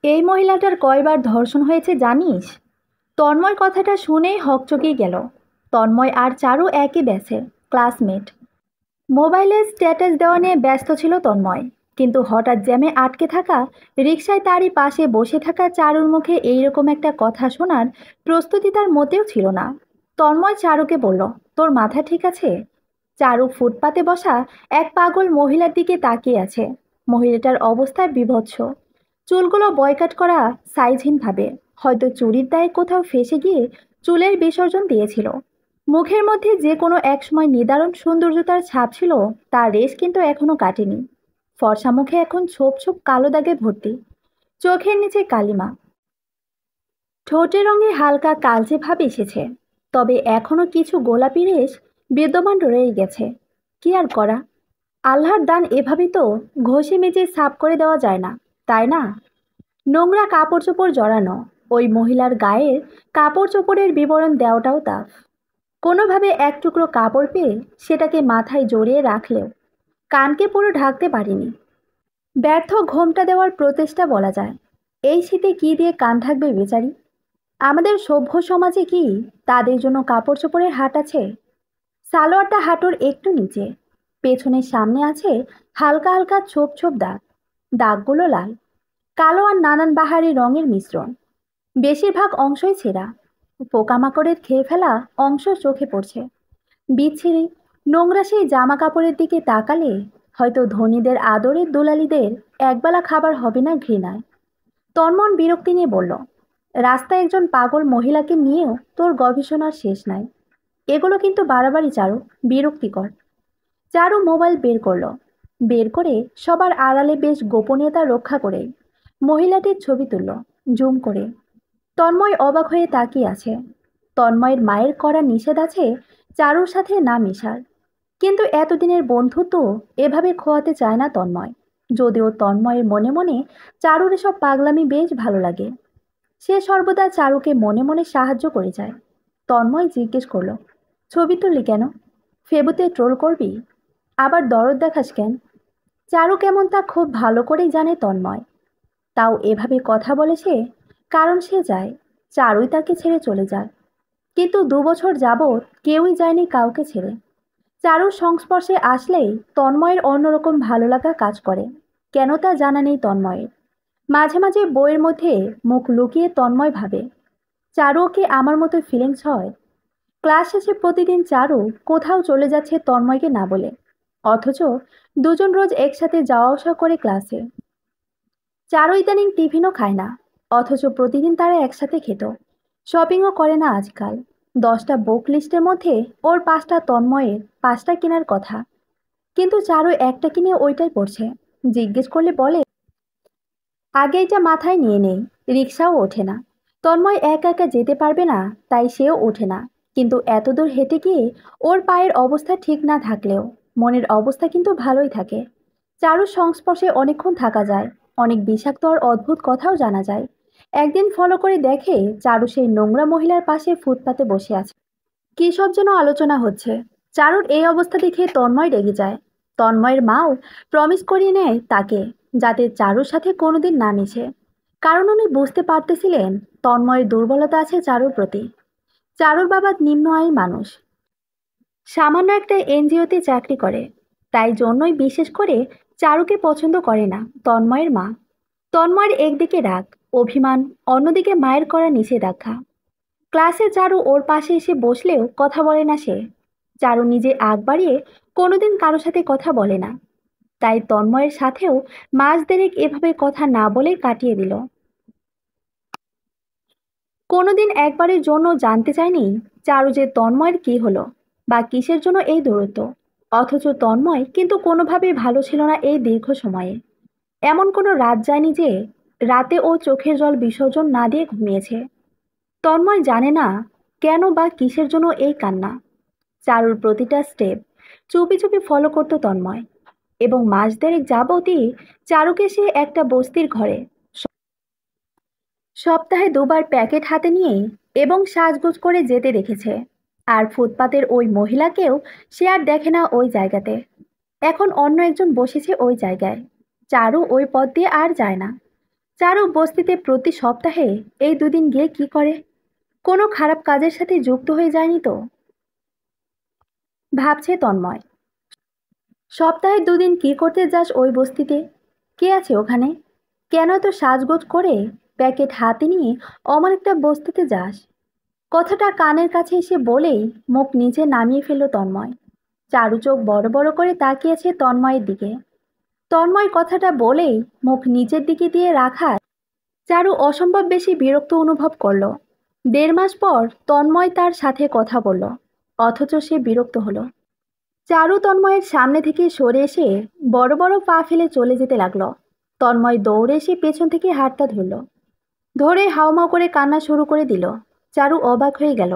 এই মহিলাটার কয়বার ধর্ষণ হয়েছে জানিস? তন্ময় কথাটা শুনেই হকচকিয়ে গেল। তন্ময় আর চারু একই ব্যাচে, ক্লাসমেট। মোবাইলে স্ট্যাটাস দেওয়া নিয়ে ব্যস্ত ছিল তন্ময়, কিন্তু হঠাৎ জ্যামে আটকে থাকা রিকশায় তারই পাশে বসে থাকা চারুর মুখে এইরকম একটা কথা শোনার প্রস্তুতি তার মোটেও ছিল না। তন্ময় চারুকে বলল, তোর মাথা ঠিক আছে? চারু ফুটপাতে বসা এক পাগল মহিলার দিকে তাকিয়ে আছে। মহিলাটার অবস্থা বিভৎস। চুলগুলো বয়কাট করা সাইজহীনভাবে, হয়তো চুরির দায়ে কোথাও ফেঁসে গিয়ে চুলের বিসর্জন দিয়েছিল। মুখের মধ্যে যে কোনো একসময় নিদারুণ সৌন্দর্যতার ছাপ ছিল, তার রেশ কিন্তু এখনো কাটেনি। ফর্সা মুখে এখন ছোপ ছোপ কালো দাগে ভর্তি, চোখের নিচে কালিমা, ঠোঁটের রঙে হালকা কালচে ভাব এসেছে। তবে এখনো কিছু গোলাপি রেশ বিদ্যমান রয়ে গেছে। কি আর করা, আল্লাহর দান, এভাবে তো ঘষে মেজে সাফ করে দেওয়া যায় না, তাই না? নোংরা কাপড় চোপড় জড়ানো, ওই মহিলার গায়ের কাপড় চোপড়ের বিবরণ দেওয়াটাও টাফ। কোনোভাবে এক টুকরো কাপড় পেয়ে সেটাকে মাথায় জড়িয়ে রাখলেও কানকে পুরো ঢাকতে পারিনি। ব্যর্থ ঘোমটা দেওয়ার প্রচেষ্টা বলা যায়। এই শীতে কি দিয়ে কান ঢাকবে বেচারি? আমাদের সভ্য সমাজে কি তাদের জন্য কাপড় চোপড়ের হাট আছে? সালোয়ারটা হাঁটুর একটু নিচে, পেছনের সামনে আছে হালকা হালকা ছোপ ছোপ দাগ। দাগগুলো লাল, কালো আর নানান বাহারি রঙের মিশ্রণ। বেশিরভাগ অংশই ছেঁড়া, পোকামাকড়ের খেয়ে ফেলা অংশ চোখে পড়ছে। বিচ্ছিরি নোংরা সেই জামা কাপড়ের দিকে তাকালে হয়তো ধনীদের আদরের দুলালিদের একবেলা খাবার হবে না ঘৃণায়। তন্মন বিরক্তি নিয়ে বলল, রাস্তায় একজন পাগল মহিলাকে নিয়েও তোর গবেষণার শেষ নাই। এগুলো কিন্তু বাড়াবাড়ি চারু, বিরক্তিকর। চারু মোবাইল বের করলো। বের করে সবার আড়ালে বেশ গোপনীয়তা রক্ষা করে মহিলাটির ছবি তুলল জুম করে। তন্ময় অবাক হয়ে তাকিয়ে আছে। তন্ময়ের মায়ের করা নিষেধ আছে চারুর সাথে না মেশার, কিন্তু এতদিনের বন্ধুত্ব এভাবে খোয়াতে চায় না তন্ময়। যদিও তন্ময়ের মনে মনে চারুর এসব পাগলামি বেশ ভালো লাগে। সে সর্বদা চারুকে মনে মনে সাহায্য করে যায়। তন্ময় জিজ্ঞেস করলো, ছবি তুললি কেন? ফেবুতে ট্রোল করবি? আবার দরদ দেখাস কেন? চারু কেমন তা খুব ভালো করেই জানে তন্ময়। তাও এভাবে কথা বলে সে, কারণ সে যায় চারুই তাকে ছেড়ে চলে যায়। কিন্তু 2 বছর যাবৎ কেউই যায়নি কাউকে ছেড়ে। চারুর সংস্পর্শে আসলেই তন্ময়ের অন্যরকম ভালো লাগা কাজ করে। কেন তা জানা নেই তন্ময়ের। মাঝে মাঝে বইয়ের মধ্যে মুখ লুকিয়ে তন্ময় ভাবে, চারুও কি আমার মতো ফিলিংস হয়? ক্লাস শেষে প্রতিদিন চারু কোথাও চলে যাচ্ছে তন্ময়কে না বলে, অথচ দুজন রোজ একসাথে যাওয়া আসা করে ক্লাসে। চারু ইদানিং টিফিনও খায় না, অথচ প্রতিদিন তারা একসাথে খেত। শপিংও করে না আজকাল। 10টা বুক লিস্টের মধ্যে ওর 5টা তন্ময়ের 5টা কেনার কথা, কিন্তু চারু একটা কিনে ওইটাই পড়ছে। জিজ্ঞেস করলে বলে, আগে এটা মাথায় নিয়ে নেই। রিক্সাও ওঠে না। তন্ময় একা একা যেতে পারবে না, তাই সেও ওঠে না। কিন্তু এত দূর হেঁটে গিয়ে ওর পায়ের অবস্থা ঠিক না থাকলেও মনের অবস্থা কিন্তু ভালোই থাকে। চারুর সংস্পর্শে অনেকক্ষণ থাকা যায়, অনেক বিষাক্ত আর অদ্ভুত কথাও জানা যায়। একদিন ফলো করে দেখে চারু সেই নোংরা মহিলার পাশে ফুটপাতে বসে আছে। কী সব যেন আলোচনা হচ্ছে। চারুর এই অবস্থা দেখে তন্ময় রেগে যায়। তন্ময়ের মাও প্রমিস করিয়ে নেয় তাকে যাতে চারুর সাথে কোনোদিন না মিশে, কারণ উনি বুঝতে পারতেছিলেন তন্ময়ের দুর্বলতা আছে চারুর প্রতি। চারুর বাবা নিম্ন আয়ের মানুষ, সামান্য একটা এনজিওতে চাকরি করে, তাই জন্যই বিশেষ করে চারুকে পছন্দ করে না তন্ময়ের মা। তন্ময়ের একদিকে রাগ, অভিমান, অন্যদিকে মায়ের করা নিষেধাজ্ঞা। ক্লাসে চারু ওর পাশে এসে বসলেও কথা বলে না সে। চারু নিজে আগ বাড়িয়ে কোনোদিন কারো সাথে কথা বলে না, তাই তন্ময়ের সাথেও মাস দেড়েক এভাবে কথা না বলে কাটিয়ে দিল। কোনোদিন একবারের জন্য জানতে চায়নি চারু যে তন্ময়ের কি হলো বা কিসের জন্য এই দূরত্ব। অথচ তন্ময় কিন্তু কোনোভাবেই ভালো ছিল না এই দীর্ঘ সময়ে। এমন কোনো রাত যায়নি যে রাতে ও চোখের জল বিসর্জন না দিয়ে ঘুমিয়েছে। তন্ময় জানে না কেন বা কিসের জন্য এই কান্না। চারুর প্রতিটা স্টেপ চুপি চুপি ফলো করতো তন্ময়, এবং মাস দেড়েক যাবতই চারুকে সে একটা বস্তির ঘরে সপ্তাহে 2বার প্যাকেট হাতে নিয়ে এবং সাজগোজ করে যেতে দেখেছে। আর ফুটপাতের ওই মহিলাকেও সে আর দেখে না ওই জায়গাতে। এখন অন্য একজন বসেছে ওই জায়গায়। চারু ওই পথ দিয়ে আর যায় না। চারু বস্তিতে প্রতি সপ্তাহে এই দুদিন গিয়ে কি করে? কোনো খারাপ কাজের সাথে যুক্ত হয়ে যায়নি তো? ভাবছে তন্ময়। সপ্তাহে দুদিন কি করতে যাস ওই বস্তিতে? কে আছে ওখানে? কেন এত সাজগোজ করে প্যাকেট হাতে নিয়ে অমন একটা বস্তিতে যাস? কথাটা কানের কাছে এসে বলেই মুখ নিচে নামিয়ে ফেলল তন্ময়। চারু চোখ বড় বড় করে তাকিয়েছে তন্ময়ের দিকে। তন্ময় কথাটা বলেই মুখ নিচের দিকে দিয়ে রাখায় চারু অসম্ভব বেশি বিরক্ত অনুভব করল। 1.5 মাস পর তন্ময় তার সাথে কথা বলল, অথচ সে বিরক্ত হলো। চারু তন্ময়ের সামনে থেকে সরে এসে বড় বড় পা ফেলে চলে যেতে লাগলো। তন্ময় দৌড়ে এসে পেছন থেকে হাতটা ধরল, ধরে হাউমাউ করে কান্না শুরু করে দিল। চারু অবাক হয়ে গেল।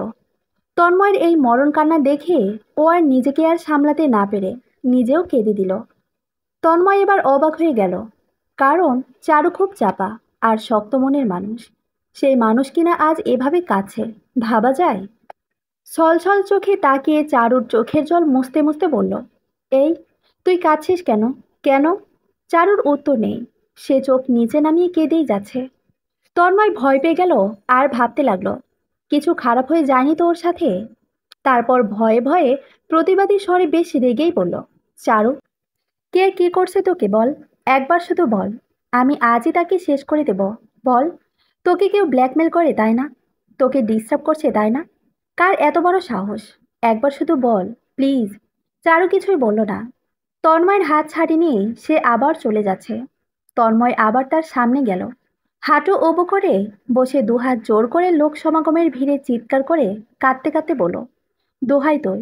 তন্ময়ের এই মরণ কান্না দেখে ও আর নিজেকে আর সামলাতে না পেরে নিজেও কেঁদে দিল। তন্ময় এবার অবাক হয়ে গেল, কারণ চারু খুব চাপা আর শক্ত মনের মানুষ। সেই মানুষ কিনা আজ এভাবে কাঁদছে, ভাবা যায়? ছলছল চোখে তাকিয়ে চারুর চোখের জল মুছতে মুছতে বলল, এই তুই কাঁদছিস কেন? কেন? চারুর উত্তর নেই। সে চোখ নিচে নামিয়ে কেঁদেই যাচ্ছে। তন্ময় ভয় পেয়ে গেল আর ভাবতে লাগলো, কিছু খারাপ হয়ে যায়নি তো ওর সাথে? তারপর ভয়ে ভয়ে প্রতিবাদী স্বরে বেশ রেগেই বলল, চারু, কে কি করছে তোকে বল, একবার শুধু বল। আমি আজই তাকে শেষ করে দেব। বল, তোকে কেউ ব্ল্যাকমেল করে তাই না? তোকে ডিস্টার্ব করছে তাই না? কার এত বড় সাহস? একবার শুধু বল প্লিজ। চারু কিছুই বলল না। তন্ময়ের হাত ছাড়িয়ে নিয়ে সে আবার চলে যাচ্ছে। তন্ময় আবার তার সামনে গেল, হাঁটু ওবু করে বসে দুহাত জোর করে লোক সমাগমের ভিড়ে চিৎকার করে কাঁদতে কাঁদতে বলল, দোহাই তোর,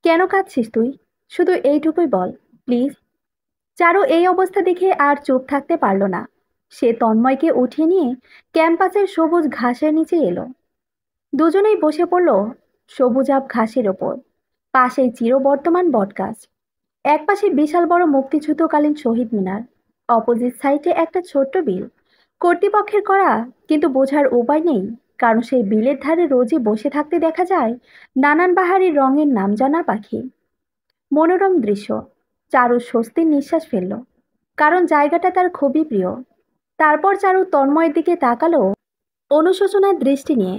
কেন কাঁদছিস তুই? শুধু এইটুকুই বল প্লিজ। চারু এই অবস্থা দেখে আর চুপ থাকতে পারল না। সে তন্ময়কে উঠিয়ে নিয়ে ক্যাম্পাসের সবুজ ঘাসের নিচে এলো। দুজনেই বসে পড়ল সবুজাভ ঘাসের ওপর। পাশেই চিরবর্তমান বটগাছ, একপাশে বিশাল বড় মুক্তিযুদ্ধকালীন শহীদ মিনার, অপোজিট সাইডে একটা ছোট্ট বিল। কর্তৃপক্ষের করা, কিন্তু বোঝার উপায় নেই, কারণ সেই বিলের ধারে রোজই বসে থাকতে দেখা যায় নানান বাহারি রঙের নামজানা পাখি। মনোরম দৃশ্য। চারু স্বস্তির নিঃশ্বাস ফেলল, কারণ জায়গাটা তার খুবই প্রিয়। তারপর চারু তন্ময়ের দিকে তাকালো অনুশোচনার দৃষ্টি নিয়ে।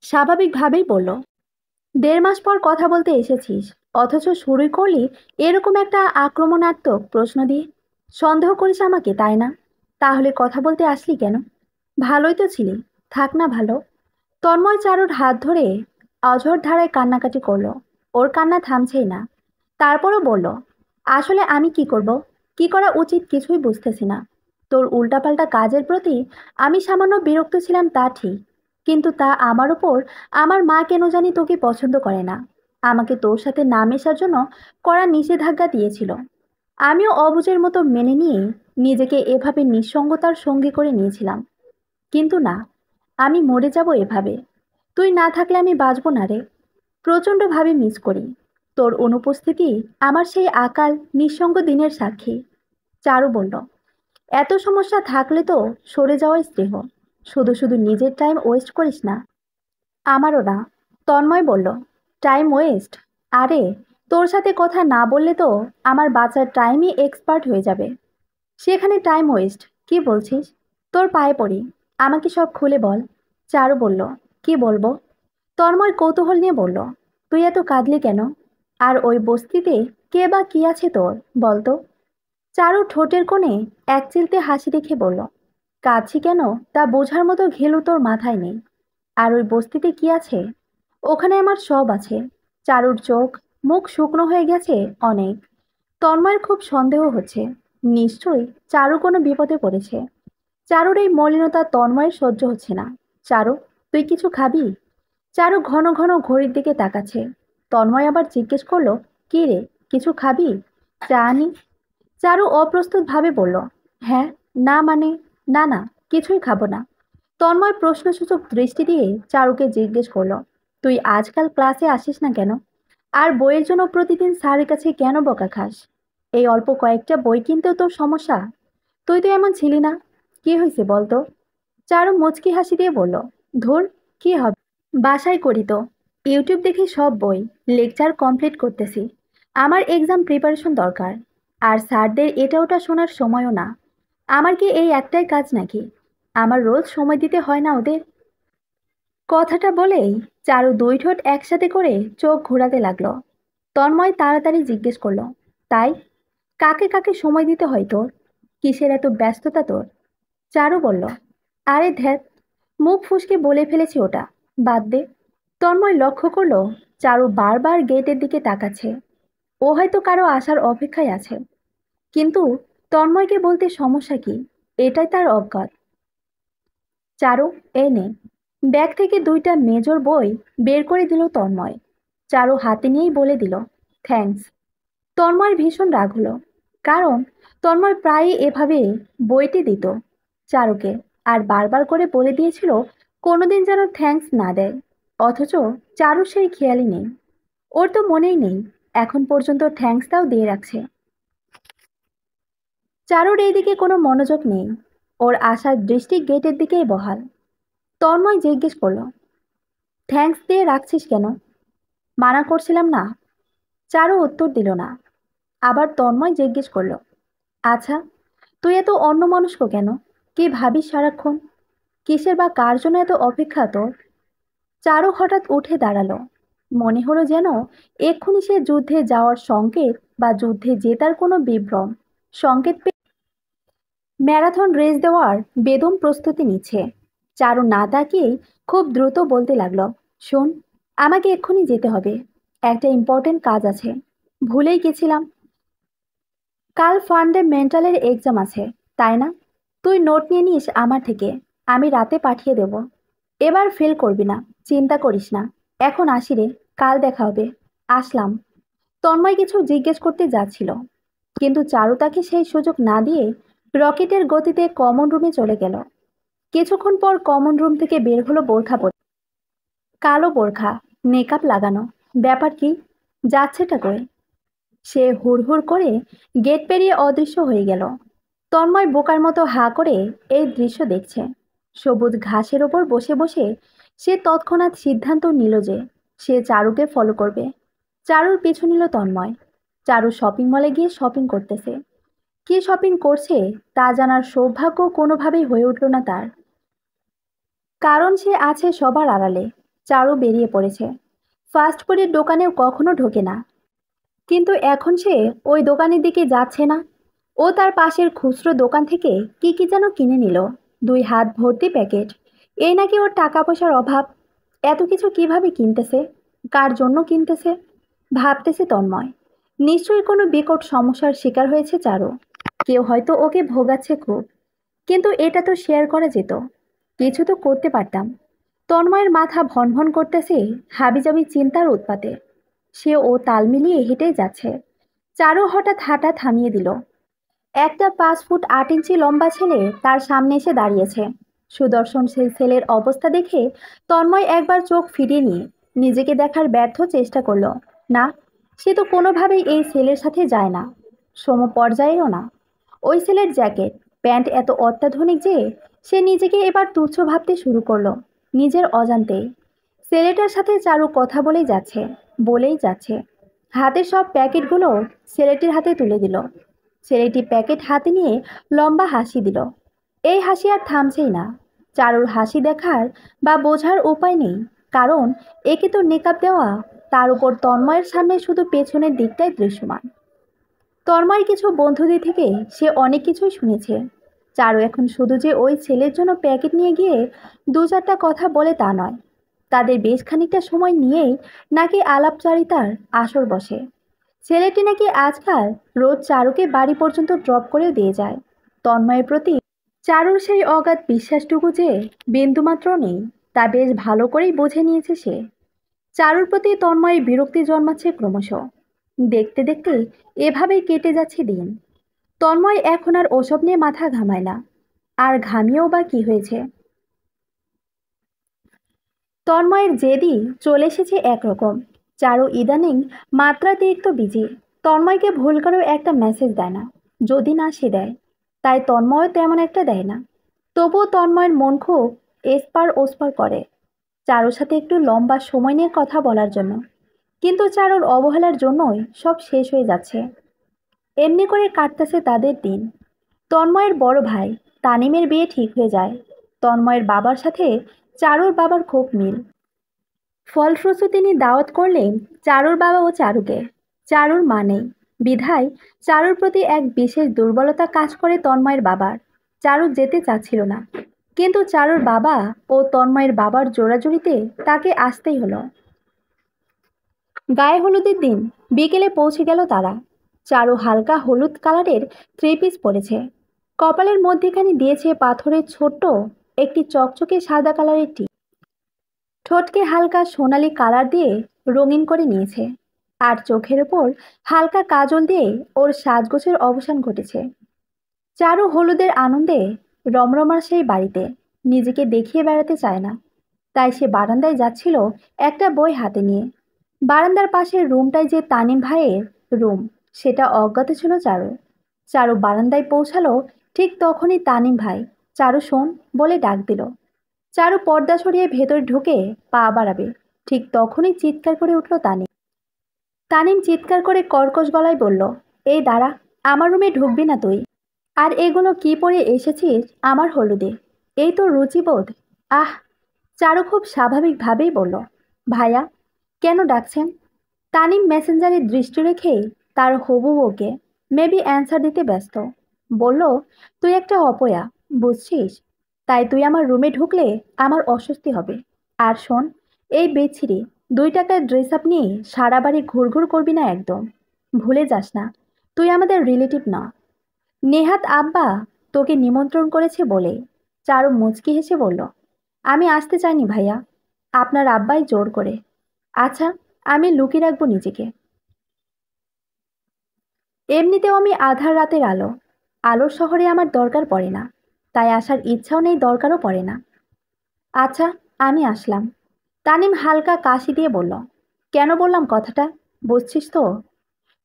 স্বাভাবিকভাবেই বলল, 1.5 মাস পর কথা বলতে এসেছিস, অথচ শুরুই করলি এরকম একটা আক্রমণাত্মক প্রশ্ন দিয়ে। সন্দেহ করিস আমাকে তাই না? তাহলে কথা বলতে আসলি কেন? ভালোই তো ছিলি, থাক না ভালো। তন্ময় চারুর হাত ধরে অঝোর ধারায় কান্নাকাটি করলো। ওর কান্না থামছেই না। তারপরও বলল, আসলে আমি কি করব, কি করা উচিত কিছুই বুঝতেছি না। তোর উল্টাপাল্টা কাজের প্রতি আমি সামান্য বিরক্ত ছিলাম তা ঠিক, কিন্তু তা আমার উপর আমার মা কেন জানি তোকে পছন্দ করে না। আমাকে তোর সাথে না মেশার জন্য কড়া নিষেধাজ্ঞা দিয়েছিল। আমিও অবুঝের মতো মেনে নিয়ে নিজেকে এভাবে নিঃসঙ্গতার সঙ্গী করে নিয়েছিলাম। কিন্তু না, আমি মরে যাব এভাবে। তুই না থাকলে আমি বাঁচব না রে। প্রচণ্ডভাবে মিস করি। তোর অনুপস্থিতি আমার সেই আকাল নিঃসঙ্গ দিনের সাক্ষী। চারু বলল, এত সমস্যা থাকলে তো সরে যাওয়াই শ্রেয়। শুধু শুধু নিজের টাইম ওয়েস্ট করিস না। আমারও না। তন্ময় বলল, টাইম ওয়েস্ট? আরে, তোর সাথে কথা না বললে তো আমার বাচ্চার টাইমই এক্সপার্ট হয়ে যাবে। সেখানে টাইম ওয়েস্ট কি বলছিস? তোর পায়ে পড়ি, আমাকে সব খুলে বল। চারু বলল, কি বলবো? তন্ময় কৌতূহল নিয়ে বলল, তুই এত কাঁদলি কেন? আর ওই বস্তিতে কে বা কি আছে তোর, বলতো? চারু ঠোঁটের কোণে এক চিলতে হাসি রেখে বলল, কাঁদছি কেন তা বোঝার মতো ঘেলু তোর মাথায় নেই। আর ওই বস্তিতে কি আছে? ওখানে আমার সব আছে। চারুর চোখ মুখ শুকনো হয়ে গেছে অনেক। তন্ময়ের খুব সন্দেহ হচ্ছে, নিশ্চয়ই চারু কোনো বিপদে পড়েছে। চারুর এই মলিনতা তন্ময়ের সহ্য হচ্ছে না। চারু, তুই কিছু খাবি? চারু ঘন ঘন ঘড়ির দিকে তাকাচ্ছে। তন্ময় আবার জিজ্ঞেস করলো, কি রে, কিছু খাবি? চা আনি? চারু অপ্রস্তুতভাবে বলল, হ্যাঁ, না মানে, না না, কিছুই খাবো না। তন্ময় প্রশ্নসূচক দৃষ্টি দিয়ে চারুকে জিজ্ঞেস করলো, তুই আজকাল ক্লাসে আসিস না কেন? আর বইয়ের জন্য প্রতিদিন স্যারের কাছে কেন বকা খাস? এই অল্প কয়েকটা বই কিনতেও তোর সমস্যা? তুই তো এমন ছিলি না। কি হয়েছে বলতো? চারু মুচকি হাসি দিয়ে বলল, ধুর, কি হবে, বাসায় করি তো। ইউটিউব দেখে সব বই, লেকচার কমপ্লিট করতেছি। আমার এক্সাম প্রিপারেশন দরকার। আর স্যারদের এটা ওটা শোনার সময়ও না। আমার কি এই একটাই কাজ নাকি? আমার রোজ সময় দিতে হয় না ওদের? কথাটা বলেই চারু দুই ঠোঁট একসাথে করে চোখ ঘোরাতে লাগলো। তন্ময় তাড়াতাড়ি জিজ্ঞেস করলো, তাই কাকে কাকে সময় দিতে হয় তোর? কিসের এত ব্যস্ততা তোর? চারু বলল, আরে ধ্যাত, মুখ ফুসকে বলে ফেলেছি ওটা, বাদ দে। তন্ময় লক্ষ্য করলো চারু বারবার গেটের দিকে তাকাচ্ছে। ও হয়তো কারো আসার অপেক্ষায় আছে, কিন্তু তন্ময়কে বলতে সমস্যা কি, এটাই তার অজ্ঞাত। চারু, এই নে। ব্যাগ থেকে দুইটা মেজর বই বের করে দিল তন্ময়। চারু হাতে নিয়েই বলে দিল, থ্যাঙ্কস। তন্ময়ের ভীষণ রাগ হলো, কারণ তন্ময় প্রায়ই এভাবে বইটি দিত চারুকে, আর বারবার করে বলে দিয়েছিল কোনোদিন যেন থ্যাঙ্কস না দেয়। অথচ চারু সেই খেয়ালই নেই, ওর তো মনেই নেই এখন পর্যন্ত থ্যাঙ্কসটাও দিয়ে রাখছে। চারুর এইদিকে কোনো মনোযোগ নেই, ওর আশার দৃষ্টি গেটের দিকেই বহাল। তন্ময় জিজ্ঞেস করলো, থ্যাঙ্কস দিয়ে রাখছিস কেন? মানা করছিলাম না। চারু উত্তর দিল না। আবার তন্ময় জিজ্ঞেস করলো, আচ্ছা, তুই এত অন্যমনস্ক কেন? কি ভাবিস সারাক্ষণ? কিসের বা কার জন্য এত অপেক্ষা তোর? চারু হঠাৎ উঠে দাঁড়ালো। মনে হলো যেন এক্ষুনি সে যুদ্ধে যাওয়ার সংকেত বা যুদ্ধে জেতার কোনো বিভ্রম সংকেত পেয়ে ম্যারাথন রেস দেওয়ার বেদম প্রস্তুতি নিচ্ছে। চারু না তাকিয়েই খুব দ্রুত বলতে লাগলো, শোন, আমাকে এক্ষুনি যেতে হবে, একটা ইম্পর্টেন্ট কাজ আছে। ভুলেই গেছিলাম, কাল ফান্ডামেন্টালের এক্সাম আছে, তাই না? তুই নোট নিয়ে নিস আমার থেকে, আমি রাতে পাঠিয়ে দেব। এবার ফেল করবি না, চিন্তা করিস না। এখন আসি রে, কাল দেখা হবে, আসলাম। তন্ময় কিছু জিজ্ঞেস করতে যাচ্ছিল, কিন্তু চারু তাকে সেই সুযোগ না দিয়ে রকেটের গতিতে কমন রুমে চলে গেল। কিছুক্ষণ পর কমন রুম থেকে বের হলো বোরখা পরে, কালো বোরখা, মেকআপ লাগানো। ব্যাপার কি, যাচ্ছেটা কই? সে হুড়হুড় করে গেট পেরিয়ে অদৃশ্য হয়ে গেল। তন্ময় বোকার মতো হাঁ করে এই দৃশ্য দেখছে। সবুজ ঘাসের ওপর বসে বসে সে তৎক্ষণাৎ সিদ্ধান্ত নিল যে সে চারুকে ফলো করবে। চারুর পিছু নিল তন্ময়। চারু শপিং মলে গিয়ে শপিং করতেছে। কি শপিং করছে তা জানার সৌভাগ্য কোনোভাবেই হয়ে উঠল না তার, কারণ সে আছে সবার আড়ালে। চারু বেরিয়ে পড়েছে। ফাস্ট ফুডের দোকানেও কখনো ঢোকে না, কিন্তু এখন সে ওই দোকানের দিকে যাচ্ছে না। ও তার পাশের খুচরো দোকান থেকে কি কি যেন কিনে নিল, দুই হাত ভর্তি প্যাকেট। এই নাকি ওর টাকা পয়সার অভাব। এত কিছু কিভাবে কিনতেছে, কার জন্য কিনতেছে, ভাবতেছে তন্ময়। নিশ্চয়ই কোনো বিকট সমস্যার শিকার হয়েছে চারু। কেউ হয়তো ওকে ভোগাচ্ছে খুব, কিন্তু এটা তো শেয়ার করা যেত, কিছু তো করতে পারতাম। তন্ময়ের মাথা ভনভন করতেছে হাবিজাবি চিন্তার উৎপাতে। সে ও তাল মিলিয়ে হেঁটেই যাচ্ছে। চারু হঠাৎ হাঁটা থামিয়ে দিল। একটা 5 ফুট 8 ইঞ্চি লম্বা ছেলে তার সামনে এসে দাঁড়িয়েছে। সুদর্শন সেই ছেলের অবস্থা দেখে তন্ময় একবার চোখ ফিরিয়ে নিয়ে নিজেকে দেখার ব্যর্থ চেষ্টা করলো। না, সে তো কোনোভাবেই এই ছেলের সাথে যায় না, সমপর্যায়েও না। ওই ছেলের জ্যাকেট, প্যান্ট এত অত্যাধুনিক যে সে নিজেকে এবার তুচ্ছ ভাবতে শুরু করলো নিজের অজান্তেই। ছেলেটার সাথে চারু কথা বলেই যাচ্ছে। হাতের সব প্যাকেটগুলো ছেলেটির হাতে তুলে দিল। ছেলেটি প্যাকেট হাতে নিয়ে লম্বা হাসি দিল। এই হাসি আর থামছেই না। চারুর হাসি দেখার বা বোঝার উপায় নেই, কারণ একে তো নেকাব দেওয়া, তার উপর তন্ময়ের সামনে শুধু পেছনের দিকটাই দৃশ্যমান। তন্ময়ের কিছু বন্ধুদের থেকে সে অনেক কিছুই শুনেছে। চারু এখন শুধু যে ওই ছেলের জন্য প্যাকেট নিয়ে গিয়ে 2-4টা কথা বলে তা নয়, তাদের বেশ খানিকটা সময় নিয়েই নাকি আলাপচারিতার আসর বসে। ছেলেটি নাকি আজকাল রোজ চারুকে বাড়ি পর্যন্ত ড্রপ করেও দিয়ে যায়। তন্ময়ের প্রতি চারুর সেই অগাধ বিশ্বাসটুকু যে বিন্দুমাত্র নেই, তা বেশ ভালো করেই বুঝে নিয়েছে সে। চারুর প্রতি তন্ময়ের বিরক্তি জন্মাচ্ছে ক্রমশ। দেখতে দেখতে এভাবেই কেটে যাচ্ছে দিন। তন্ময় এখন আর ওসব নিয়ে মাথা ঘামায় না, আর ঘামিয়েও বা কি হয়েছে। তন্ময়ের জেদি চলে এসেছে একরকম। চারু ইদানিং মাত্রাতিরিক্ত বিজি। তন্ময়কে ভুল করেও একটা মেসেজ দেয় না, যদি না সে দেয়, তাই তন্ময়ও তেমন একটা দেয় না। তবুও তন্ময়ের মন খুব এসপার ওসপার করে চারুর সাথে একটু লম্বা সময় নিয়ে কথা বলার জন্য, কিন্তু চারুর অবহেলার জন্যই সব শেষ হয়ে যাচ্ছে। এমনি করে কাটতেছে তাদের দিন। তন্ময়ের বড় ভাই তানিমের বিয়ে ঠিক হয়ে যায়। তন্ময়ের বাবার সাথে চারুর বাবার খুব মিল। ফলপ্রসূ তিনি দাওয়াত করলেন চারুর বাবা ও চারুকে। চারুর মা নেই বিধায় চারুর প্রতি এক বিশেষ দুর্বলতা কাজ করে তন্ময়ের বাবার। চারু যেতে চাচ্ছিল না, কিন্তু চারুর বাবা ও তন্ময়ের বাবার জোড়াজুড়িতে তাকে আসতেই হলো। গায়ে হলুদের দিন বিকেলে পৌঁছে গেল তারা। চারু হালকা হলুদ কালারের থ্রি পিস পরেছে, কপালের মধ্যেখানে দিয়েছে পাথরের ছোট্ট একটি চকচকে সাদা কালারের টিপ। ঠোঁটকে হালকা সোনালি কালার দিয়ে রঙিন করে নিয়েছে, আর চোখের ওপর হালকা কাজল দিয়ে ওর সাজগোছের অবসান ঘটেছে। চারু হলুদের আনন্দে রমরমা সেই বাড়িতে নিজেকে দেখিয়ে বেড়াতে চায় না, তাই সে বারান্দায় যাচ্ছিল একটা বই হাতে নিয়ে। বারান্দার পাশের রুমটায় যে তানিম ভাইয়ের রুম সেটা অজ্ঞাত ছিল চারু। চারু বারান্দায় পৌঁছালো ঠিক তখনই তানিম ভাই চারু শোন বলে ডাক দিল। চারু পর্দা সরিয়ে ভেতর ঢুকে পা বাড়াবে, ঠিক তখনই চিৎকার করে উঠল তানিম। তানিম চিৎকার করে কর্কশ গলায় বলল, এই দাঁড়া, আমার রুমে ঢুকবি না তুই। আর এগুলো কি পরে এসেছিস আমার হলুদে? এই তো রুচিবোধ। আহ! চারু খুব স্বাভাবিকভাবেই বলল, ভাইয়া কেন ডাকছেন? তানিম মেসেঞ্জারে দৃষ্টি রেখে তার হবু বউকে মেবি অ্যান্সার দিতে ব্যস্ত। বলল, তুই একটা অপয়া, বুঝছিস? তাই তুই আমার রুমে ঢুকলে আমার অস্বস্তি হবে। আর শোন, এই বেছিরি 2 টাকার ড্রেস আপ নিয়ে সারা বাড়ি ঘুরঘুর করবি না একদম। ভুলে যাস না তুই আমাদের রিলেটিভ না। নেহাত আব্বা তোকে নিমন্ত্রণ করেছে বলে। চারু মুচকি হেসে বলল, আমি আসতে চাইনি ভাইয়া, আপনার আব্বাই জোর করে। আচ্ছা, আমি লুকিয়ে রাখবো নিজেকে। এমনিতেও আমি আধার রাতের আলো, আলোর শহরে আমার দরকার পড়ে না, তাই আসার ইচ্ছাও নেই, দরকারও পড়ে না। আচ্ছা, আমি আসলাম। তানিম হালকা কাশি দিয়ে বলল, কেন বললাম কথাটা বুঝছিস তো?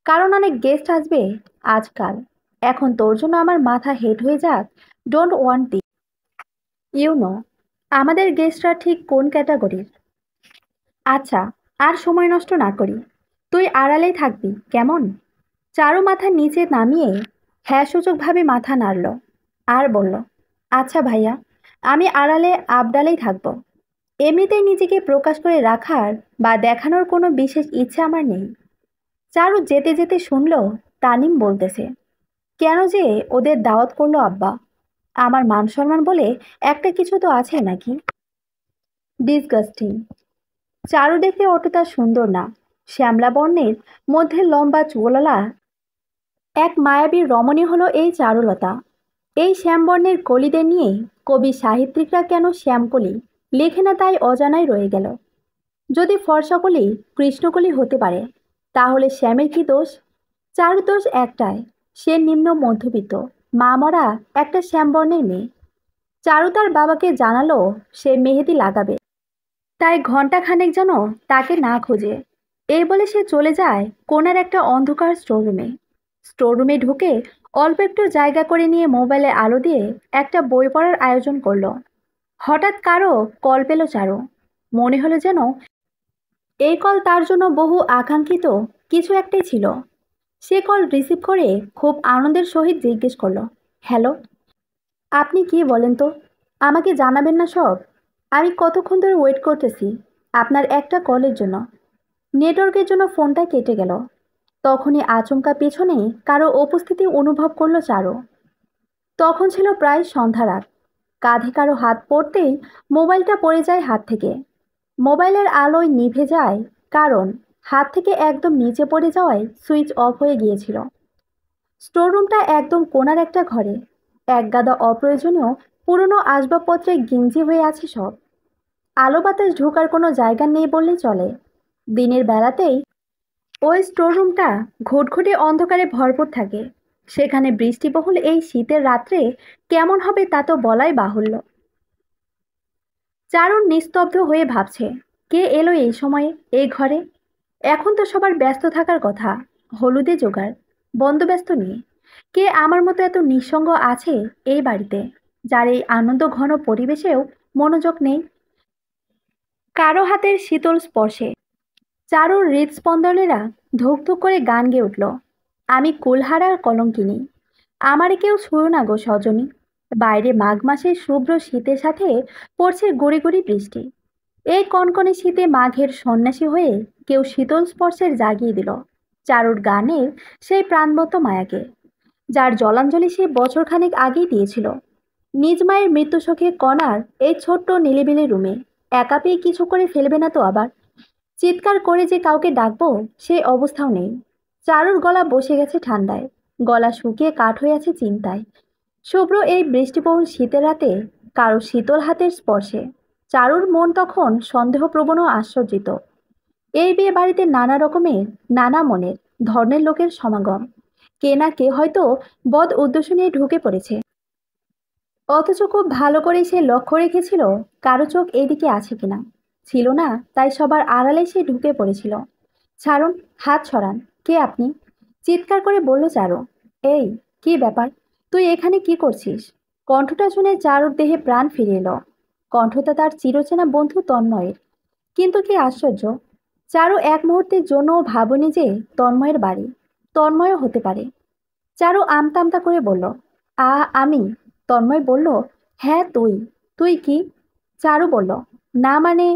কারণ অনেক গেস্ট আসবে আজকাল। এখন তোর জন্য আমার মাথা হেট হয়ে যাক, ডোন্ট ওয়ান্ট দি। ইউ নো আমাদের গেস্টরা ঠিক কোন ক্যাটাগরির। আচ্ছা, আর সময় নষ্ট না করি, তুই আড়ালেই থাকবি কেমন? চারু মাথা নিচে নামিয়ে হ্যাঁ সূচকভাবে মাথা নাড়ল আর বলল, আচ্ছা ভাইয়া, আমি আড়ালে আবডালেই থাকব। এমনিতেই নিজেকে প্রকাশ করে রাখার বা দেখানোর কোনো বিশেষ ইচ্ছে আমার নেই। চারু যেতে যেতে শুনল তানিম বলতেছে, কেন যে ওদের দাওয়াত করলো আব্বা? আমার মান সম্মান বলে একটা কিছু তো আছে নাকি? ডিসগাস্টিং। চারু দেখতে অতটা সুন্দর না, শ্যামলা বর্ণের মধ্যে লম্বা চুলওয়ালা এক মায়াবী রমণী হলো এই চারুলতা। এই শ্যামবর্ণের কলিদের নিয়ে কবি সাহিত্যিকরা কেন শ্যামকলি লেখে না তাই অজানাই রয়ে গেল। যদি ফর্সাকলি কৃষ্ণকলি হতে পারে, তাহলে শ্যামের কি দোষ? চারু দোষ একটাই, সে নিম্ন মধ্যবিত্ত মা মরা একটা শ্যামবর্ণের মেয়ে। চারু তার বাবাকে জানালো সে মেহেদি লাগাবে, তাই ঘন্টা খানেক যেন তাকে না খোঁজে। এই বলে সে চলে যায় কোনার একটা অন্ধকার স্টোররুমে। স্টোররুমে ঢুকে অল্প একটু জায়গা করে নিয়ে মোবাইলে আলো দিয়ে একটা বই পড়ার আয়োজন করলো। হঠাৎ কারো কল পেল চারু। মনে হলো যেন এই কল তার জন্য বহু আকাঙ্ক্ষিত কিছু একটাই ছিল। সে কল রিসিভ করে খুব আনন্দের সহিত জিজ্ঞেস করলো, হ্যালো, আপনি কি বলেন তো? আমাকে জানাবেন না সব? আমি কতক্ষণ ধরে ওয়েট করতেছি আপনার একটা কলের জন্য। নেটওয়ার্কের জন্য ফোনটা কেটে গেল। তখনই আচমকা পেছনে কারো উপস্থিতি অনুভব করলো চারু। তখন ছিল প্রায় সন্ধ্যা রাত। কাঁধে কারো হাত পড়তেই মোবাইলটা পড়ে যায় হাত থেকে। মোবাইলের আলোয় নিভে যায়, কারণ হাত থেকে একদম নিচে পড়ে যাওয়ায় সুইচ অফ হয়ে গিয়েছিল। স্টোররুমটা একদম কোণার একটা ঘরে। একগাদা অপ্রয়োজনীয় পুরনো আসবাবপত্রে গিঞ্জি হয়ে আছে সব। আলো বাতাস ঢোকার কোনো জায়গা নেই বললেই চলে। দিনের বেলাতেই ওই স্টোররুমটা ঘুটঘুটে অন্ধকারে ভরপুর থাকে। সেখানে বৃষ্টিবহুল এই শীতের রাত্রে কেমন হবে তা তো বলাই বাহুল্য। চারুর নিস্তব্ধ হয়ে ভাবছে, কে এলো এই সময়ে এই ঘরে? এখন তো সবার ব্যস্ত থাকার কথা হলুদে জোগাড় বন্দোবস্ত নিয়ে। কে আমার মতো এত নিঃসঙ্গ আছে এই বাড়িতে, যার এই আনন্দ ঘন পরিবেশেও মনোযোগ নেই? কারো হাতের শীতল স্পর্শে চারুর হৃদস্পন্দনেরা ধুক ধুক করে গান গেয়ে উঠল, আমি কুলহারার কলঙ্কিনী, আমারে কেউ ছুঁয়ো না গো সজনী। বাইরে মাঘ মাসের শুভ্র শীতের সাথে পড়ছে গুড়ি গুড়ি বৃষ্টি। এই কনকনে শীতে মাঘের সন্ন্যাসী হয়ে কেউ শীতল স্পর্শের জাগিয়ে দিল চারুর গানের সেই প্রাণবন্ত মায়াকে, যার জলাঞ্জলি সে বছরখানেক আগেই দিয়েছিল। নিজ মায়ের মৃত্যুশোকে কণার এই ছোট্ট নিলিবিলি রুমে একা পেয়ে কিছু করে ফেলবে না তো আবার? চিৎকার করে যে কাউকে ডাকবো সেই অবস্থাও নেই। চারুর গলা বসে গেছে ঠান্ডায়, গলা শুকিয়ে কাঠ হয়ে আছে চিন্তায়। শুভ্র এই বৃষ্টিবহুল শীতের রাতে কারো শীতল হাতের স্পর্শে চারুর মন তখন সন্দেহপ্রবণ ও আশ্চর্যিত। এই বিয়ে বাড়িতে নানা রকমের, নানা মনের ধর্মের লোকের সমাগম। কে না কে হয়তো বদ উদ্দেশ্য নিয়ে ঢুকে পড়েছে, অথচ খুব ভালো করেই সে লক্ষ্য রেখেছিল কারো চোখ এইদিকে আছে কিনা। ছিল না, তাই সবার আড়ালে সে ঢুকে পড়েছিল। ছাড়ুন, হাত সরান। কে আপনি? চিৎকার করে বলল চারু। এই, কি ব্যাপার? তুই এখানে কি করছিস? কণ্ঠটা শুনে চারুর দেহে প্রাণ ফিরে এলো। কণ্ঠটা তার চিরচেনা বন্ধু তন্ময়ের। কিন্তু কি আশ্চর্য, চারু এক মুহূর্তের জন্যও ভাবনি যে তন্ময়ের বাড়ি, তন্ময়ও হতে পারে। চারু আমতা আমতা করে বলল, আমি। তন্ময় বলল, হ্যাঁ তুই। তুই কি? চারু বলল, না মানে,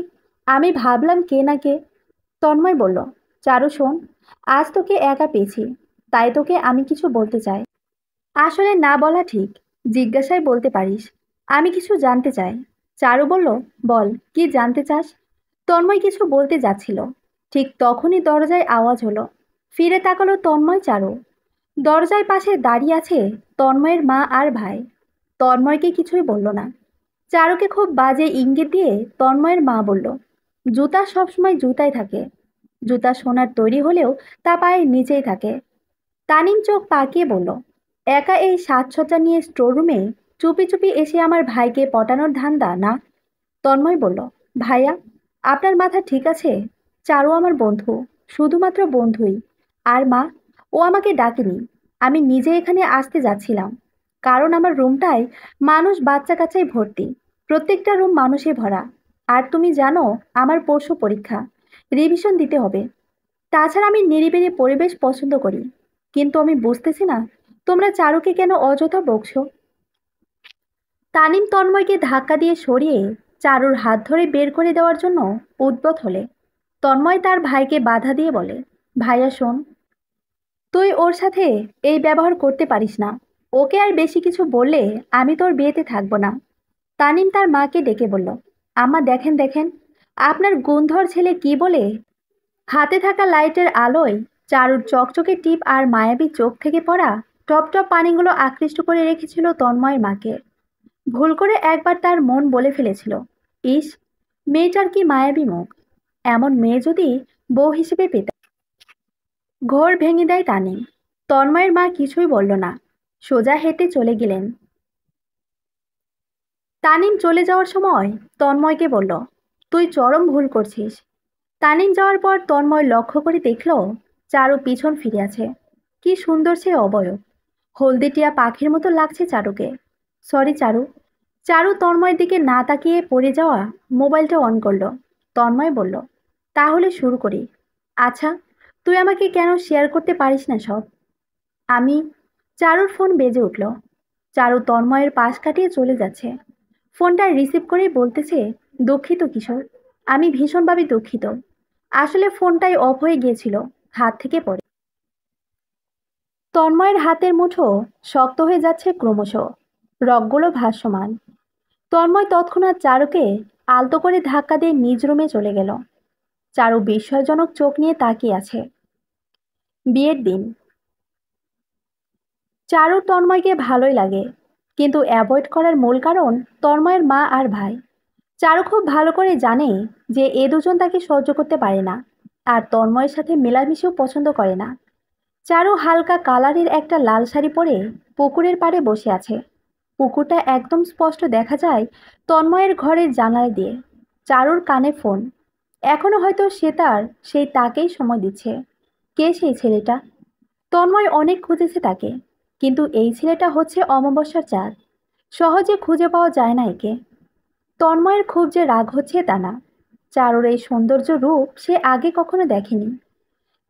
আমি ভাবলাম কে না কে। তন্ময় বলল, চারু শোন, আজ তোকে একা পেয়েছি, তাই তোকে আমি কিছু বলতে চাই। আসলে না বলা ঠিক, জিজ্ঞাসায় বলতে পারিস। আমি কিছু জানতে চাই। চারু বলল, বল, কি জানতে চাস? তন্ময় কিছু বলতে যাচ্ছিল, ঠিক তখনই দরজায় আওয়াজ হলো। ফিরে তাকালো তন্ময়। চারু দরজার পাশে দাঁড়িয়ে আছে তন্ময়ের মা আর ভাই। তন্ময়কে কিছুই বলল না। চারুকে খুব বাজে ইঙ্গিত দিয়ে তন্ময়ের মা বলল, জুতা সবসময় জুতাই থাকে। জুতা সোনার তৈরি হলেও তা পায়ের নিচেই থাকে। তানিম চোখ পাকিয়ে বলল, একা এই সাজসজ্জা নিয়ে স্টোররুমে চুপি চুপি এসে আমার ভাইকে পটানোর ধান্দা না? তন্ময় বলল, ভাইয়া, আপনার মাথা ঠিক আছে? চারু আমার বন্ধু, শুধুমাত্র বন্ধুই। আর মা, ও আমাকে ডাকেনি, আমি নিজে এখানে আসতে যাচ্ছিলাম। কারণ আমার রুমটায় মানুষ, বাচ্চা কাচ্চায় ভর্তি, প্রত্যেকটা রুম মানুষে ভরা। আর তুমি জানো আমার পরশু পরীক্ষা, রিভিশন দিতে হবে। তাছাড়া আমি নিরিবিলি পরিবেশ পছন্দ করি। কিন্তু আমি বুঝতেছি না তোমরা চারুকে কেন অযথা বকছো। তানিম তন্ময়কে ধাক্কা দিয়ে সরিয়ে চারুর হাত ধরে বের করে দেওয়ার জন্য উদ্যত হলে তন্ময় তার ভাইকে বাধা দিয়ে বলে, ভাইয়া শোন, তুই ওর সাথে এই ব্যবহার করতে পারিস না। ওকে আর বেশি কিছু বললে আমি তোর বিয়েতে থাকবো না। তানিম তার মাকে ডেকে বলল, আম্মা দেখেন দেখেন, আপনার গুণধর ছেলে কি বলে। হাতে থাকা লাইটের আলোয় চারুর চকচকে টিপ আর মায়াবী চোখ থেকে পড়া টপ টপ পানিগুলো আকৃষ্ট করে রেখেছিল তন্ময়ের মাকে। ভুল করে একবার তার মন বলে ফেলেছিল, ইস, মেয়েটার কি মায়াবী মুখ, এমন মেয়ে যদি বউ হিসেবে পেতাম। ঘোর ভেঙে দেয় তানিম। তন্ময়ের মা কিছুই বলল না, সোজা হেঁটে চলে গেলেন। তানিম চলে যাওয়ার সময় তন্ময়কে বলল, তুই চরম ভুল করছিস। তানিম যাওয়ার পর তন্ময় লক্ষ্য করে দেখল চারু পিছন ফিরে আছে। কি সুন্দর সে অবয়ব, হলদেটিয়া পাখির মতো লাগছে চারুকে। সরি চারু। চারু তন্ময়ের দিকে না তাকিয়ে পড়ে যাওয়া মোবাইলটা অন করলো। তন্ময় বলল, তাহলে শুরু করি। আচ্ছা, তুই আমাকে কেন শেয়ার করতে পারিস না সব? আমি। চারুর ফোন বেজে উঠল। চারু তন্ময়ের পাশ কাটিয়ে চলে যাচ্ছে। ফোনটা রিসিভ করেই বলতেছে, দুঃখিত কিশোর, আমি ভীষণভাবে দুঃখিত। আসলে ফোনটাই অফ হয়ে গিয়েছিল, হাত থেকে পড়ে। তন্ময়ের হাতের মুঠো শক্ত হয়ে যাচ্ছে ক্রমশ, রগগুলো ভাসমান। তন্ময় তৎক্ষণাৎ চারুকে আলতো করে ধাক্কা দিয়ে নিজ রুমে চলে গেল। চারু বিস্ময়জনক চোখ নিয়ে তাকিয়ে আছে। বিয়ের দিন। চারুর তন্ময়কে ভালোই লাগে, কিন্তু অ্যাভয়েড করার মূল কারণ তন্ময়ের মা আর ভাই। চারু খুব ভালো করে জানে যে এ দুজন তাকে সহ্য করতে পারে না, আর তন্ময়ের সাথে মেলামেশাও পছন্দ করে না। চারু হালকা কালারের একটা লাল শাড়ি পরে পুকুরের পাড়ে বসে আছে। পুকুরটা একদম স্পষ্ট দেখা যায় তন্ময়ের ঘরের জানালা দিয়ে। চারুর কানে ফোন। এখনো হয়তো সে তার সেই তাকেই সময় দিচ্ছে। কে সেই ছেলেটা? তন্ময় অনেক খুঁজেছে তাকে, কিন্তু এই ছেলেটা হচ্ছে অমাবস্যার চাঁদ। সহজে খুঁজে পাওয়া যায় না একে। তন্ময়ের খুব যে রাগ হচ্ছে তা না, চারুর এই সৌন্দর্য রূপ সে আগে কখনো দেখেনি।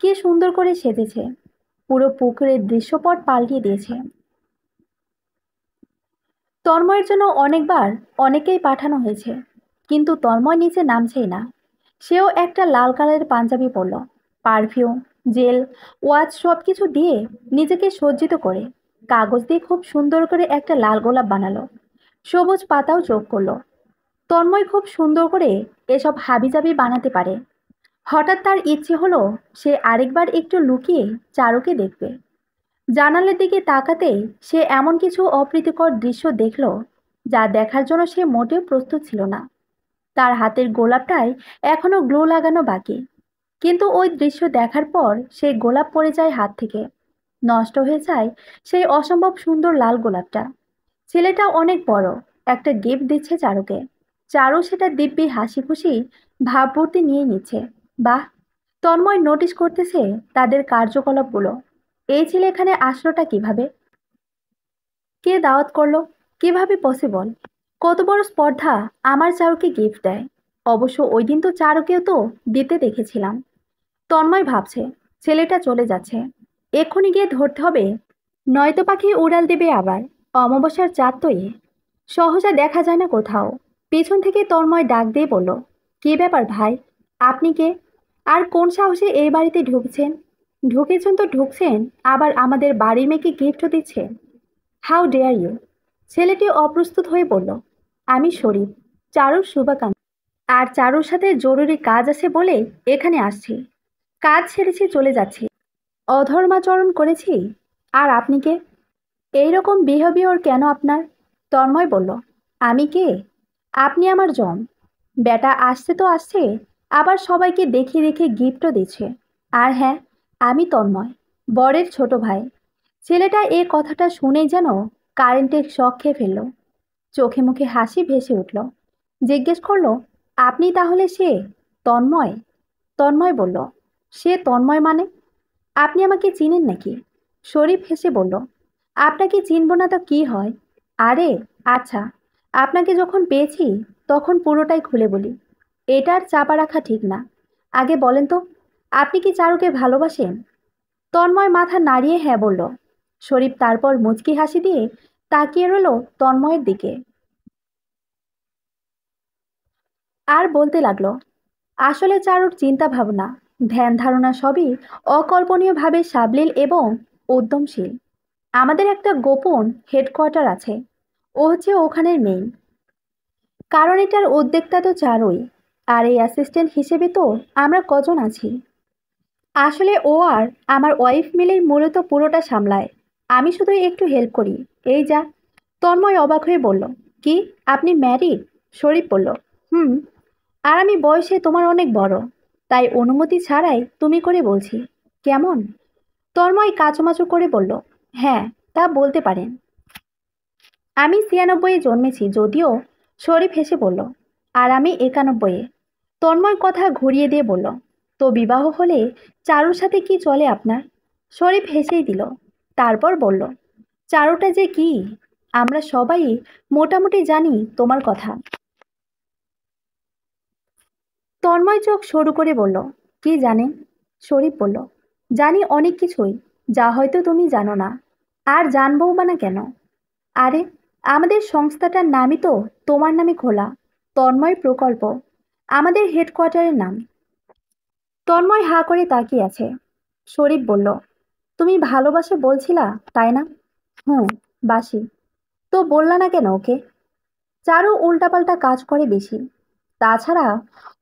কি সুন্দর করে সেজেছে, পুরো পুকুরের দৃশ্যপট পাল্টিয়ে দিয়েছে। তন্ময়ের জন্য অনেকবার অনেকেই পাঠানো হয়েছে, কিন্তু তন্ময় নিচে নামছেই না। সেও একটা লাল কালারের পাঞ্জাবি পরল, পারফিউম, জেল, ওয়াচ সব কিছু দিয়ে নিজেকে সজ্জিত করে কাগজ দিয়ে খুব সুন্দর করে একটা লাল গোলাপ বানালো। সবুজ পাতাও যোগ করলো। তন্ময় খুব সুন্দর করে এসব হাবিজাবি বানাতে পারে। হঠাৎ তার ইচ্ছে হলো সে আরেকবার একটু লুকিয়ে চারুকে দেখবে। জানালার দিকে তাকাতেই সে এমন কিছু অপ্রীতিকর দৃশ্য দেখল যা দেখার জন্য সে মোটেও প্রস্তুত ছিল না। তার হাতের গোলাপটায় এখনো গ্লো লাগানো বাকি, কিন্তু ওই দৃশ্য দেখার পর সেই গোলাপ পড়ে যায় হাত থেকে। নষ্ট হয়ে যায় সেই অসম্ভব সুন্দর লাল গোলাপটা। ছেলেটা অনেক বড় একটা গিফট দিচ্ছে চারুকে। চারু সেটা দিব্যি হাসি খুশি ভাবমূর্তি নিয়ে নিচ্ছে। বাহ! তন্ময় নোটিশ করতেছে তাদের কার্যকলাপগুলো। এই ছেলে এখানে আসলোটা কিভাবে? কে দাওয়াত করলো? কিভাবে পসিবল? কত বড় স্পর্ধা আমার চারুকে গিফট দেয়। অবশ্য ওই দিন তো চারুকেও তো দিতে দেখেছিলাম। তন্ময় ভাবছে ছেলেটা চলে যাচ্ছে, এক্ষুনি গিয়ে ধরতে হবে, নয়তো পাখি উড়াল দেবে আবার। অমাবস্যার চাঁদ তো এ, সহজে দেখা যায় না কোথাও। পেছন থেকে তন্ময় ডাক দিয়ে বলল, কি ব্যাপার ভাই? আপনি কে? আর কোন সাহসে এই বাড়িতে ঢুকছেন? ঢুকেছেন তো ঢুকছেন, আবার আমাদের বাড়ির মেয়েকে গিফটও দিচ্ছেন। How dare you! ছেলেটি অপ্রস্তুত হয়ে বলল, আমি শরীফ, চারুর শুভাকাঙ্ক্ষী। আর চারুর সাথে জরুরি কাজ আছে বলে এখানে আসছি। কাজ ছেড়েছি, চলে যাচ্ছি। অধর্মাচরণ করেছি? আর আপনি কে? এইরকম বিহেভিয়র কেন আপনার? তন্ময় বলল, আমি কে? আপনি আমার জন। বেটা আসছে তো আসছে, আবার সবাইকে দেখিয়ে রেখে গিফটও দিচ্ছে। আর হ্যাঁ, আমি তন্ময়, বরের ছোট ভাই। ছেলেটা এ কথাটা শুনেই যেন কারেন্টের শক খেয়ে ফেলল। চোখে মুখে হাসি ভেসে উঠল। জিজ্ঞেস করলো, আপনি তাহলে সে তন্ময়? তন্ময় বলল, সে তন্ময় মানে? আপনি আমাকে চিনেন নাকি? শরীফ হেসে বলল, আপনাকে চিনব না তো কি হয়? আরে আচ্ছা, আপনাকে যখন পেয়েছি তখন পুরোটাই খুলে বলি। এটা আর চাপা রাখা ঠিক না। আগে বলেন তো, আপনি কি চারুকে ভালোবাসেন? তন্ময় মাথা নাড়িয়ে হ্যাঁ বলল। শরীফ তারপর মুচকি হাসি দিয়ে তাকিয়ে রইল তন্ময়ের দিকে। আর বলতে লাগলো, আসলে চারুর চিন্তা ভাবনা, ধ্যান ধারণা সবই অকল্পনীয়ভাবে সাবলীল এবং উদ্যমশীল। আমাদের একটা গোপন হেডকোয়ার্টার আছে, ও হচ্ছে ওখানের মেইন। কারণ এটার উদ্যোক্তা তো চারুই। আর এই অ্যাসিস্ট্যান্ট হিসেবে তো আমরা কজন আছি। আসলে ও আর আমার ওয়াইফ মিলেই মূলত পুরোটা সামলায়। আমি শুধু একটু হেল্প করি। এই যা। তন্ময় অবাক হয়ে বলল, কি আপনি ম্যারিড? শরীফ বলল, হুম। আর আমি বয়সে তোমার অনেক বড়, তাই অনুমতি ছাড়াই তুমি করে বলছি। কেমন? তন্ময় কাচুমাচু করে বলল, হ্যাঁ, তা বলতে পারেন। আমি ৯৬-এ জন্মেছি যদিও। শরীফ হেসে বলল, আর আমি ৯১-এ। তন্ময় কথা ঘুরিয়ে দিয়ে বলল, তো বিবাহ হলে চারুর সাথে কি চলে আপনার? শরীফ হেসেই দিল। তারপর বলল, চারুটা যে কি, আমরা সবাই মোটামুটি জানি তোমার কথা। তন্ময় চোখ সরু করে বলল, কি জানেন? শরীফ বলল, জানি অনেক কিছুই, যা হয়তো তুমি জানো না। আর জানবও বা না কেন? আরে, আমাদের সংস্থাটার নামই তো তোমার নামে খোলা, তন্ময় প্রকল্প, আমাদের হেডকোয়ার্টারের নাম। তন্ময় হাঁ করে তাকিয়ে আছে। শরীফ বলল, তুমি ভালোবাসে বলছিলা, তাই না? হুম, বাসি। তো বললা না কেন ওকে? চারু উল্টাপাল্টা কাজ করে বেশি। তাছাড়া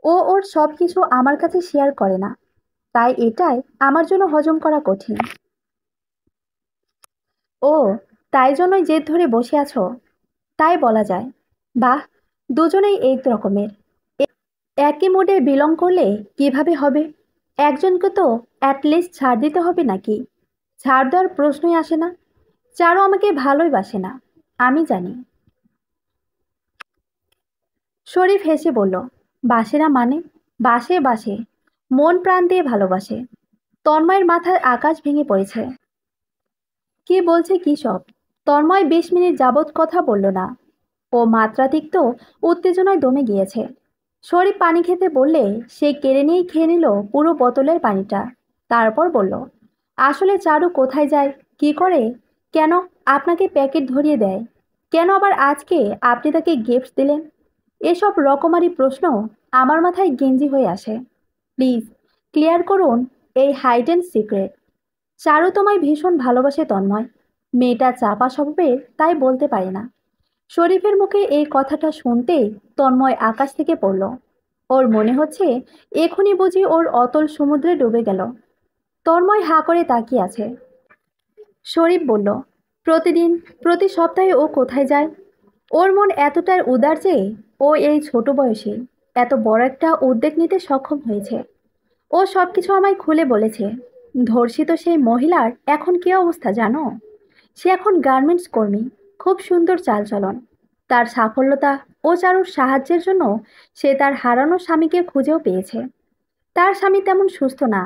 ও ওর সব কিছু আমার কাছে শেয়ার করে না, তাই এটাই আমার জন্য হজম করা কঠিন। ও, তাই জন্যই জেদ ধরে বসে আছো? তাই বলা যায়। বাহ, দুজনেই এই রকমের। একই মোডে বিলং করলে কিভাবে হবে? একজনকে তো অ্যাটলিস্ট ছাড় দিতে হবে নাকি? ছাড় দেওয়ার প্রশ্নই আসে না। চারু আমাকে ভালোই বাসে না, আমি জানি। শরীফ হেসে বলল, বাসে না মানে? বাসে বাসে, মন প্রাণ দিয়ে ভালোবাসে। তন্ময়ের মাথার আকাশ ভেঙে পড়েছে। কি বলছে কি সব? তন্ময় ২০ মিনিট যাবৎ কথা বলল না। ও মাত্রাতিরিক্ত উত্তেজনায় দমে গিয়েছে। শরীফ পানি খেতে বললে সে কেড়ে নিয়েই খেয়ে নিল পুরো বোতলের পানিটা। তারপর বলল, আসলে চারু কোথায় যায়, কি করে, কেন আপনাকে প্যাকেট ধরিয়ে দেয়? কেন আবার আজকে আপনি তাকে গিফট দিলেন? এসব রকমারি প্রশ্ন আমার মাথায় গেঞ্জি হয়ে আসে। প্লিজ ক্লিয়ার করুন এই হাইড অ্যান্ড সিক্রেট। চারু তোমায় ভীষণ ভালোবাসে তন্ময়। মেয়েটা চাপা স্বভাবের, তাই বলতে পারে না। শরীফের মুখে এই কথাটা শুনতেই তন্ময় আকাশ থেকে পড়ল। ওর মনে হচ্ছে এখনই বুঝি ওর অতল সমুদ্রে ডুবে গেল। তন্ময় হাঁ করে তাকিয়ে আছে। শরীফ বলল, প্রতিদিন, প্রতি সপ্তাহে ও কোথায় যায়? ওর মন এতটাই উদার যে ও এই ছোট বয়সে এত বড় একটা উদ্যোগ নিতে সক্ষম হয়েছে। ও সব কিছু আমায় খুলে বলেছে। ধর্ষিত সেই মহিলার এখন কী অবস্থা জানো? সে এখন গার্মেন্টস কর্মী, খুব সুন্দর চালচলন। তার সাফল্যতা ও চারুর সাহায্যের জন্য সে তার হারানো স্বামীকে খুঁজেও পেয়েছে। তার স্বামী তেমন সুস্থ না।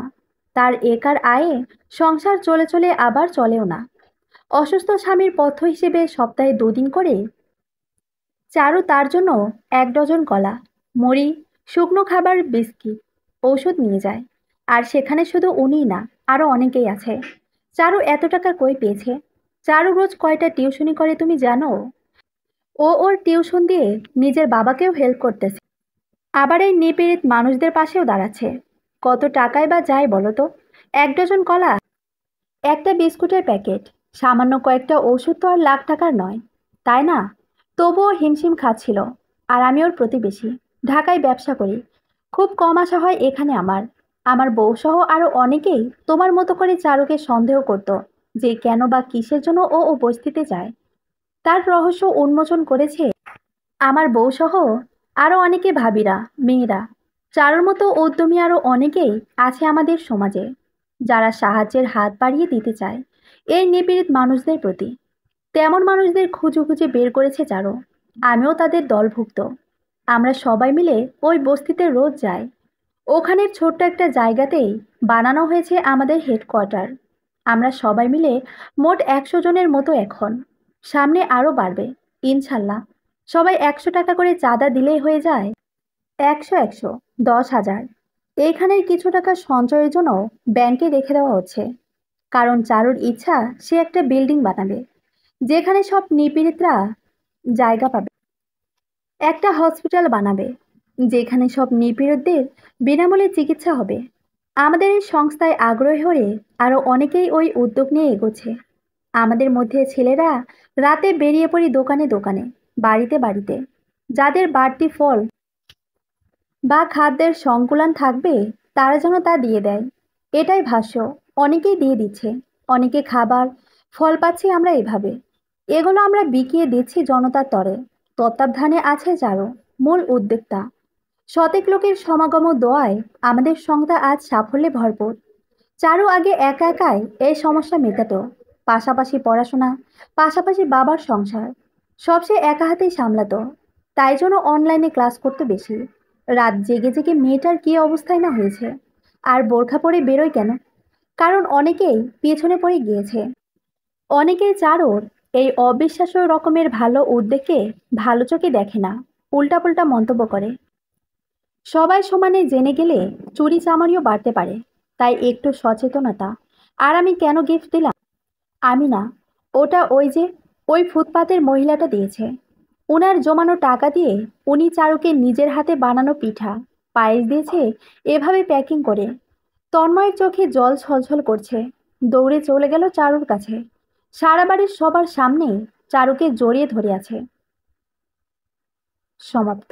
তার একার আয়ে সংসার চলে চলে আবার চলেও না। অসুস্থ স্বামীর পথ্য হিসেবে সপ্তাহে 2 দিন করে চারু তার জন্য 1 ডজন কলা, মুড়ি, শুকনো খাবার, বিস্কিট, ঔষধ নিয়ে যায়। আর সেখানে শুধু উনিই না, আরও অনেকেই আছে। চারু এত টাকা কই পেয়েছে? চারু রোজ কয়টা টিউশনি করে তুমি জানো? ও ওর টিউশন দিয়ে নিজের বাবাকেও হেল্প করতেছে, আবার এই নিপীড়িত মানুষদের পাশেও দাঁড়াচ্ছে। কত টাকায় বা যায় বলো তো? 1 ডজন কলা, একটা বিস্কুটের প্যাকেট, সামান্য কয়েকটা ওষুধ তো আর লাখ টাকার নয়, তাই না? তবুও হিমশিম খাচ্ছিল। আর আমি ওর প্রতিবেশী, ঢাকায় ব্যবসা করি। খুব কম আশা হয় এখানে আমার। আমার বউসহ আরও অনেকেই তোমার মতো করে চারুকে সন্দেহ করত যে কেন বা কিসের জন্য ও উপস্থিতে যায়। তার রহস্য উন্মোচন করেছে আমার বউসহ আরও অনেকে, ভাবিরা, মেয়েরা। চারুর মতো উদ্যমী আরও অনেকেই আছে আমাদের সমাজে, যারা সাহায্যের হাত বাড়িয়ে দিতে চায় এই নিপীড়িত মানুষদের প্রতি। তেমন মানুষদের খুঁজে খুঁজে বের করেছে চারু। আমিও তাদের দলভুক্ত। আমরা সবাই মিলে ওই বস্তিতে রোজ যাই। ওখানের ছোট্ট একটা জায়গাতেই বানানো হয়েছে আমাদের হেডকোয়ার্টার। আমরা সবাই মিলে মোট 100 জনের মতো এখন। সামনে আরও বাড়বে ইনশাল্লাহ। সবাই 100 টাকা করে চাঁদা দিলেই হয়ে যায় 100, 10,000। এইখানের কিছু টাকা সঞ্চয়ের জন্য ব্যাংকে রেখে দেওয়া হচ্ছে। কারণ চারুর ইচ্ছা সে একটা বিল্ডিং বানাবে, যেখানে সব নিপীড়িতরা জায়গা পাবে। একটা হসপিটাল বানাবে, যেখানে সব নিপীড়িতদের বিনামূল্যে চিকিৎসা হবে। আমাদের এই সংস্থায় আগ্রহী হয়ে আরও অনেকেই ওই উদ্যোগ নিয়ে এগোচ্ছে। আমাদের মধ্যে ছেলেরা রাতে বেরিয়ে পড়ি দোকানে দোকানে, বাড়িতে বাড়িতে। যাদের বাড়তি ফল বা খাদ্যের সংকুলান থাকবে তারা যেন তা দিয়ে দেয়, এটাই ভাষ্য। অনেকেই দিয়ে দিচ্ছে, অনেকে খাবার, ফল পাচ্ছি আমরা এভাবে। এগুলো আমরা বিকিয়ে দিচ্ছি জনতার তরে। তত্ত্বাবধানে আছে চারু, মূল উদ্যোক্তা। শতেক লোকের সমাগম ও দোয়ায় আমাদের সংস্থা আজ সাফল্যে ভরপুর। চারু আগে একা একাই এই সমস্যা মেটাতো। পাশাপাশি পড়াশোনা, পাশাপাশি বাবার সংসার, সব সে একা হাতেই সামলাতো। তাই জন্য অনলাইনে ক্লাস করতে বেশি। রাত জেগে জেগে মেয়েটার কী অবস্থায় না হয়েছে। আর বোরখা পরে বেরোয় কেন? কারণ অনেকেই পেছনে পড়ে গিয়েছে। অনেকেই চারুর এই অবিশ্বাস্য রকমের ভালো উদ্যোগকে ভালো চোখে দেখে না, উল্টাপাল্টা মন্তব্য করে। সবাই সমানে জেনে গেলে চুরি চামারিও বাড়তে পারে। তাই একটু সচেতনতা। আর আমি কেন গিফট দিলাম? আমি না, ওটা ওই ফুটপাতের মহিলাটা দিয়েছে। ওনার জমানো টাকা দিয়ে উনি চারুকে নিজের হাতে বানানো পিঠা, পায়েস দিয়েছে, এভাবে প্যাকিং করে। তন্ময়ের চোখে জল ছলছল করছে। দৌড়ে চলে গেল চারুর কাছে। সারা বাড়ির সবার সামনে চারুকে জড়িয়ে ধরে আছে। সমাপ্ত।